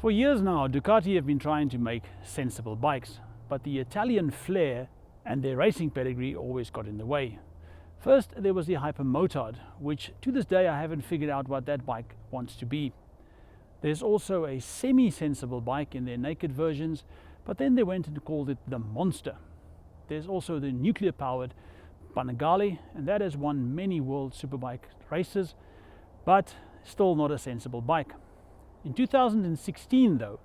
For years now, Ducati have been trying to make sensible bikes, but the Italian flair and their racing pedigree always got in the way. First, there was the Hypermotard, which to this day I haven't figured out what that bike wants to be. There's also a semi-sensible bike in their naked versions, but then they went and called it the Monster. There's also the nuclear-powered Panigale, and that has won many World Superbike races, but still not a sensible bike. In 2016 though,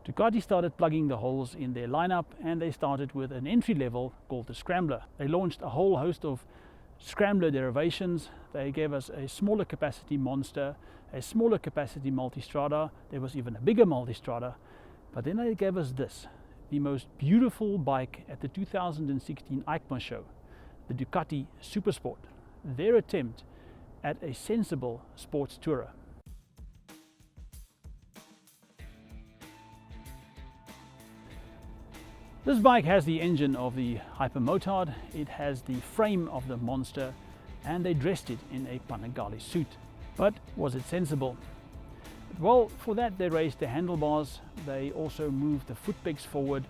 Ducati started plugging the holes in their lineup, and they started with an entry level called the Scrambler. They launched a whole host of Scrambler derivations. They gave us a smaller capacity Monster, a smaller capacity Multistrada, there was even a bigger Multistrada, but then they gave us this, the most beautiful bike at the 2016 EICMA show, the Ducati SuperSport, their attempt at a sensible sports tourer. This bike has the engine of the Hypermotard, it has the frame of the Monster, and they dressed it in a Panigale suit. But was it sensible? Well, for that they raised the handlebars, they also moved the foot pegs forward,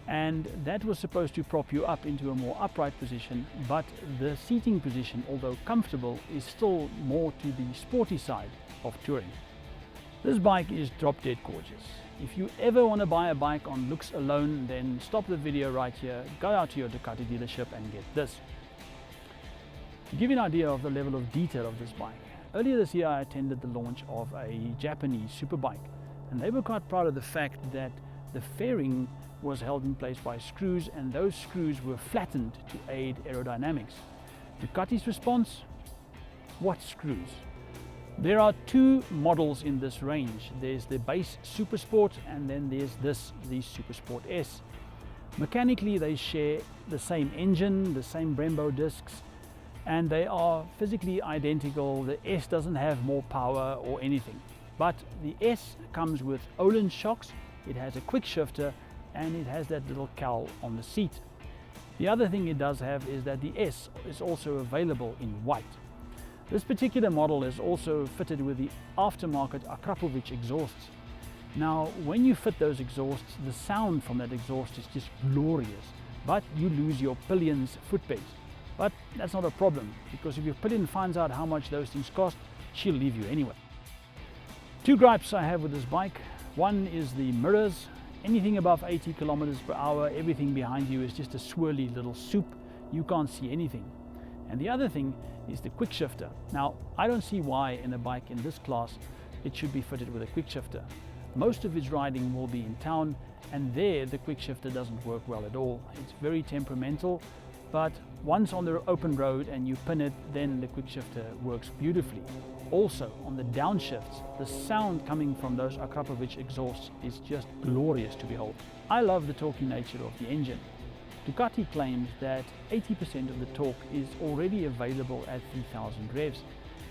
and that was supposed to prop you up into a more upright position, but the seating position, although comfortable, is still more to the sporty side of touring. This bike is drop dead gorgeous. If you ever want to buy a bike on looks alone, then stop the video right here, go out to your Ducati dealership and get this. To give you an idea of the level of detail of this bike, earlier this year I attended the launch of a Japanese superbike, and they were quite proud of the fact that the fairing was held in place by screws, and those screws were flattened to aid aerodynamics. Ducati's response? What screws? There are two models in this range. There's the base SuperSport, and then there's this, the SuperSport S. Mechanically they share the same engine, the same Brembo discs, and they are physically identical. The S doesn't have more power or anything, but the S comes with Öhlins shocks, it has a quick shifter, and it has that little cowl on the seat. The other thing it does have is that the S is also available in white. This particular model is also fitted with the aftermarket Akrapovic exhausts. Now, when you fit those exhausts, the sound from that exhaust is just glorious, but you lose your pillion's foot pegs. But that's not a problem, because if your pillion finds out how much those things cost, she'll leave you anyway. Two gripes I have with this bike. One is the mirrors. Anything above 80 kilometers per hour, everything behind you is just a swirly little soup. You can't see anything. And the other thing is the quick shifter. Now, I don't see why in a bike in this class it should be fitted with a quick shifter. Most of its riding will be in town, and there the quick shifter doesn't work well at all. It's very temperamental, but once on the open road and you pin it, then the quick shifter works beautifully. Also, on the downshifts, the sound coming from those Akrapovic exhausts is just glorious to behold. I love the torquey nature of the engine. Ducati claims that 80% of the torque is already available at 3000 revs,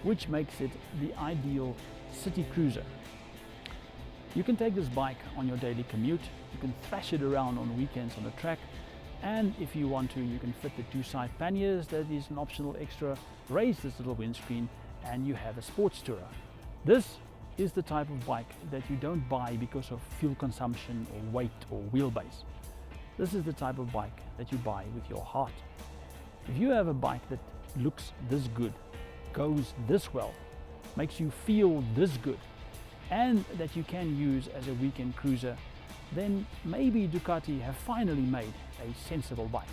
which makes it the ideal city cruiser. You can take this bike on your daily commute, you can thrash it around on weekends on the track, and if you want to, you can fit the two side panniers, that is an optional extra, raise this little windscreen, and you have a sports tourer. This is the type of bike that you don't buy because of fuel consumption or weight or wheelbase. This is the type of bike that you buy with your heart. If you have a bike that looks this good, goes this well, makes you feel this good, and that you can use as a weekend cruiser, then maybe Ducati have finally made a sensible bike.